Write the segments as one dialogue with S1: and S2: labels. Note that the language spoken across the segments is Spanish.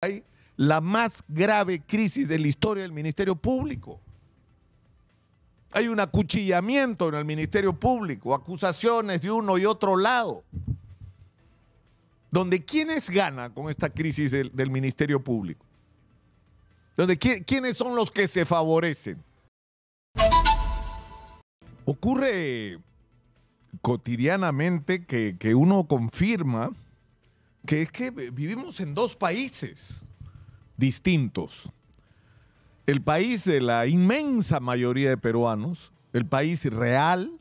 S1: hay la más grave crisis de la historia del Ministerio Público. Hay un acuchillamiento en el Ministerio Público, acusaciones de uno y otro lado. Donde ¿quiénes ganan con esta crisis del Ministerio Público? Donde ¿quiénes son los que se favorecen? Ocurre cotidianamente que uno confirma que es que vivimos en dos países distintos. El país de la inmensa mayoría de peruanos, el país real,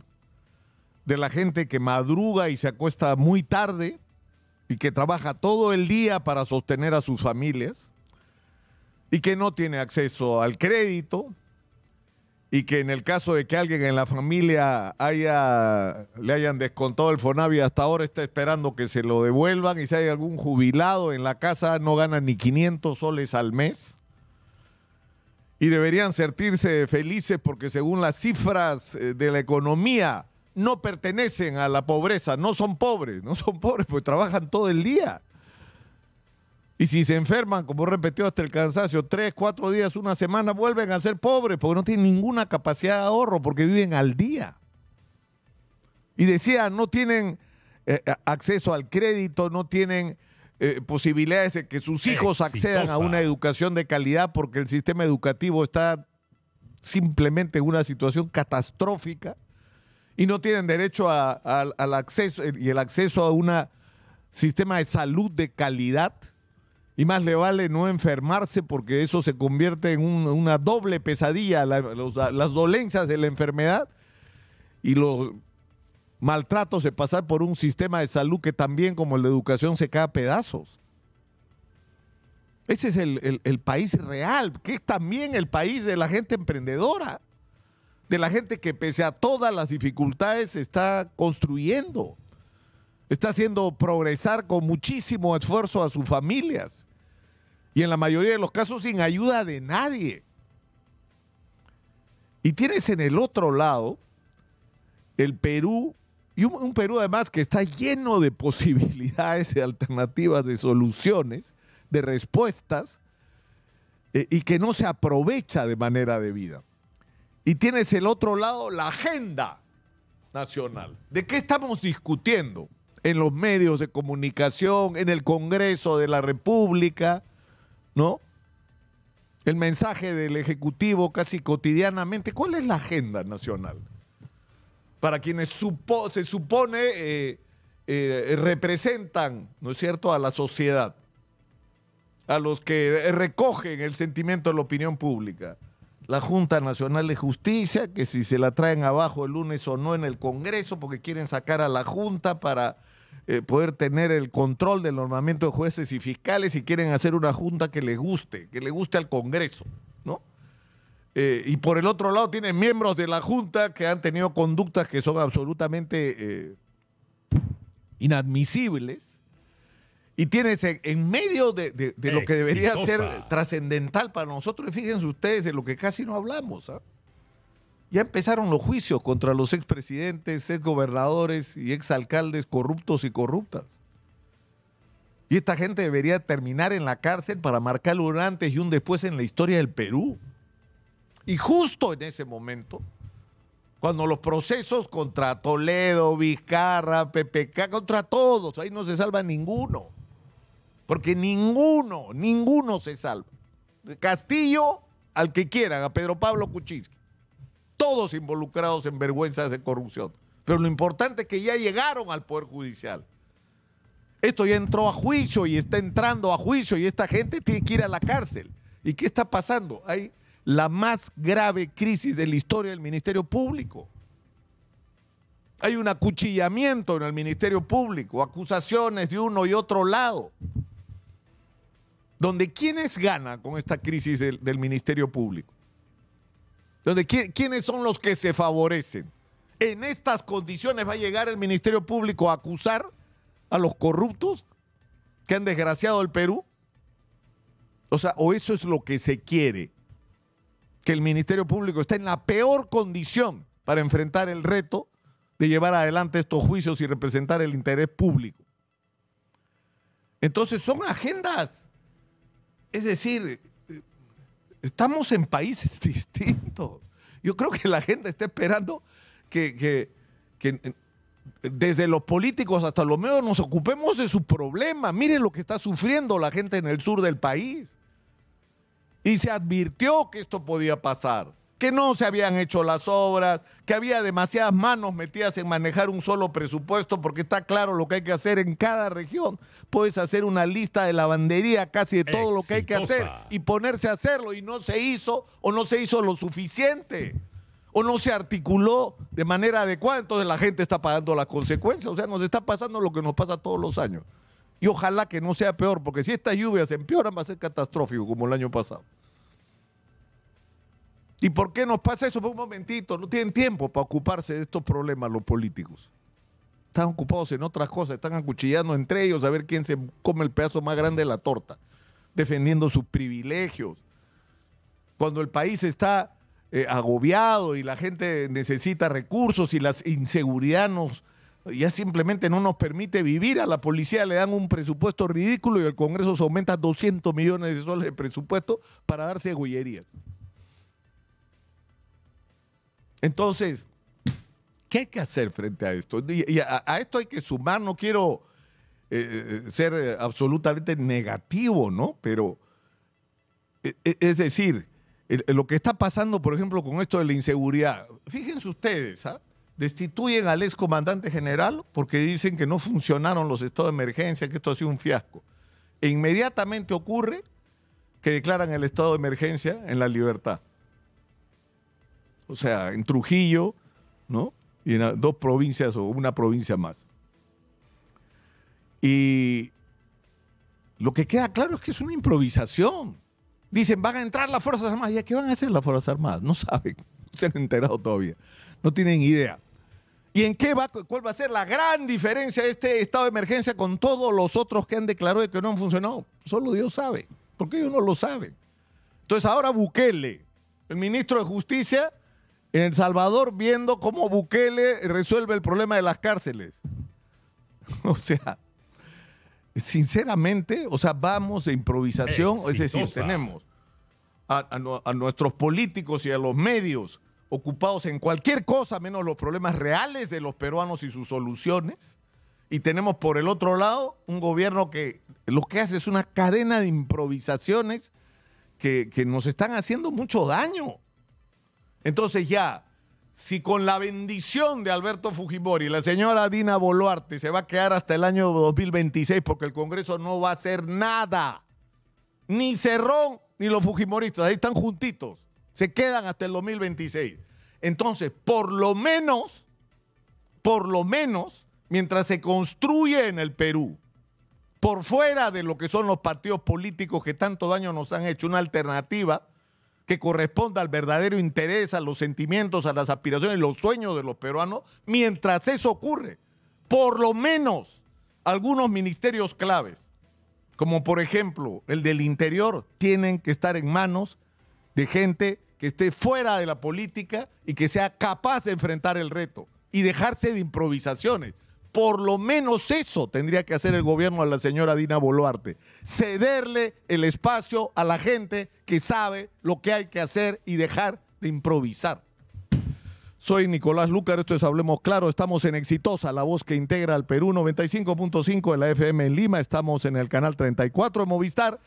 S1: de la gente que madruga y se acuesta muy tarde y que trabaja todo el día para sostener a sus familias y que no tiene acceso al crédito y que en el caso de que alguien en la familia le hayan descontado el FONAVI, hasta ahora está esperando que se lo devuelvan, y si hay algún jubilado en la casa no gana ni 500 soles al mes. Y deberían sentirse felices porque según las cifras de la economía no pertenecen a la pobreza, no son pobres porque trabajan todo el día. Y si se enferman, como repetió hasta el cansancio, 3, 4 días, una semana, vuelven a ser pobres porque no tienen ninguna capacidad de ahorro, porque viven al día. Y decía, no tienen acceso al crédito, no tienen posibilidades de que sus hijos accedan a una educación de calidad porque el sistema educativo está simplemente en una situación catastrófica y no tienen derecho al acceso y el acceso a un sistema de salud de calidad. Y más le vale no enfermarse porque eso se convierte en una doble pesadilla, las dolencias de la enfermedad y los maltratos de pasar por un sistema de salud que también, como el de educación, se cae a pedazos. Ese es el país real, que es también el país de la gente emprendedora, de la gente que pese a todas las dificultades está construyendo, está haciendo progresar con muchísimo esfuerzo a sus familias. Y en la mayoría de los casos sin ayuda de nadie. Y tienes en el otro lado el Perú, y un Perú además que está lleno de posibilidades, de alternativas, de soluciones, de respuestas, y que no se aprovecha de manera debida. Y tienes el otro lado la agenda nacional. ¿De qué estamos discutiendo en los medios de comunicación, en el Congreso de la República? ¿No? El mensaje del Ejecutivo casi cotidianamente. ¿Cuál es la agenda nacional? Para quienes se supone representan, ¿no es cierto?, a la sociedad, a los que recogen el sentimiento de la opinión pública. La Junta Nacional de Justicia, que si se la traen abajo el lunes o no en el Congreso, porque quieren sacar a la Junta para poder tener el control del nombramiento de jueces y fiscales, y quieren hacer una junta que le guste al Congreso, ¿no? Y por el otro lado tienen miembros de la junta que han tenido conductas que son absolutamente inadmisibles, y tienes en medio de lo que debería ser trascendental para nosotros, y fíjense ustedes de lo que casi no hablamos, ¿ah? Ya empezaron los juicios contra los expresidentes, exgobernadores y exalcaldes corruptos y corruptas. Y esta gente debería terminar en la cárcel para marcar un antes y un después en la historia del Perú. Y justo en ese momento, cuando los procesos contra Toledo, Vizcarra, PPK, contra todos, ahí no se salva ninguno. Porque ninguno se salva. De Castillo al que quieran, a Pedro Pablo Kuczynski. Todos involucrados en vergüenzas de corrupción. Pero lo importante es que ya llegaron al Poder Judicial. Esto ya entró a juicio y está entrando a juicio y esta gente tiene que ir a la cárcel. ¿Y qué está pasando? Hay la más grave crisis de la historia del Ministerio Público. Hay un acuchillamiento en el Ministerio Público, acusaciones de uno y otro lado. Donde ¿quiénes ganan con esta crisis del Ministerio Público? Donde ¿quiénes son los que se favorecen? En estas condiciones va a llegar el Ministerio Público a acusar a los corruptos que han desgraciado el Perú. O sea, o eso es lo que se quiere, que el Ministerio Público está en la peor condición para enfrentar el reto de llevar adelante estos juicios y representar el interés público. Entonces son agendas Es decir, estamos en países distintos. Yo creo que la gente está esperando que desde los políticos hasta los medios nos ocupemos de su problema. Miren lo que está sufriendo la gente en el sur del país. Y se advirtió que esto podía pasar, que no se habían hecho las obras, que había demasiadas manos metidas en manejar un solo presupuesto, porque está claro lo que hay que hacer en cada región. Puedes hacer una lista de lavandería casi de todo lo que hay que hacer y ponerse a hacerlo, y no se hizo, o no se hizo lo suficiente, o no se articuló de manera adecuada. Entonces la gente está pagando las consecuencias. O sea, nos está pasando lo que nos pasa todos los años. Y ojalá que no sea peor, porque si estas lluvias empeoran va a ser catastrófico como el año pasado. ¿Y por qué nos pasa eso? Por un momentito, no tienen tiempo para ocuparse de estos problemas los políticos. Están ocupados en otras cosas, están acuchillando entre ellos a ver quién se come el pedazo más grande de la torta, defendiendo sus privilegios. Cuando el país está agobiado y la gente necesita recursos y la inseguridad ya simplemente no nos permite vivir, a la policía le dan un presupuesto ridículo y el Congreso se aumenta 200 millones de soles de presupuesto para darse gollerías. Entonces, ¿qué hay que hacer frente a esto? Y a esto hay que sumar, no quiero ser absolutamente negativo, ¿no? Pero, es decir, lo que está pasando, por ejemplo, con esto de la inseguridad, fíjense ustedes, destituyen al excomandante general porque dicen que no funcionaron los estados de emergencia, que esto ha sido un fiasco. E inmediatamente ocurre que declaran el estado de emergencia en La Libertad. O sea, en Trujillo, ¿no? Y en 2 provincias o una provincia más. Y lo que queda claro es que es una improvisación. Dicen, van a entrar las Fuerzas Armadas. ¿Y qué van a hacer las Fuerzas Armadas? No saben, no se han enterado todavía. No tienen idea. ¿Y en cuál va a ser la gran diferencia de este estado de emergencia con todos los otros que han declarado que no han funcionado? Solo Dios sabe, porque ellos no lo saben. Entonces ahora Bukele, el ministro de Justicia, en El Salvador, viendo cómo Bukele resuelve el problema de las cárceles. O sea, sinceramente, o sea, vamos de improvisación. Es decir, tenemos a nuestros políticos y a los medios ocupados en cualquier cosa menos los problemas reales de los peruanos y sus soluciones. Y tenemos por el otro lado un gobierno que lo que hace es una cadena de improvisaciones que nos están haciendo mucho daño. Entonces ya, si con la bendición de Alberto Fujimori la señora Dina Boluarte se va a quedar hasta el año 2026 porque el Congreso no va a hacer nada, ni Cerrón ni los fujimoristas, ahí están juntitos, se quedan hasta el 2026. Entonces, por lo menos, mientras se construye en el Perú, por fuera de lo que son los partidos políticos que tanto daño nos han hecho, una alternativa que corresponda al verdadero interés, a los sentimientos, a las aspiraciones, los sueños de los peruanos, mientras eso ocurre, por lo menos algunos ministerios claves, como por ejemplo el del Interior, tienen que estar en manos de gente que esté fuera de la política y que sea capaz de enfrentar el reto y dejarse de improvisaciones. Por lo menos eso tendría que hacer el gobierno de la señora Dina Boluarte. Cederle el espacio a la gente que sabe lo que hay que hacer y dejar de improvisar. Soy Nicolás Lucar, esto es Hablemos Claro, estamos en Exitosa, la voz que integra al Perú, 95.5 de la FM en Lima, estamos en el canal 34 de Movistar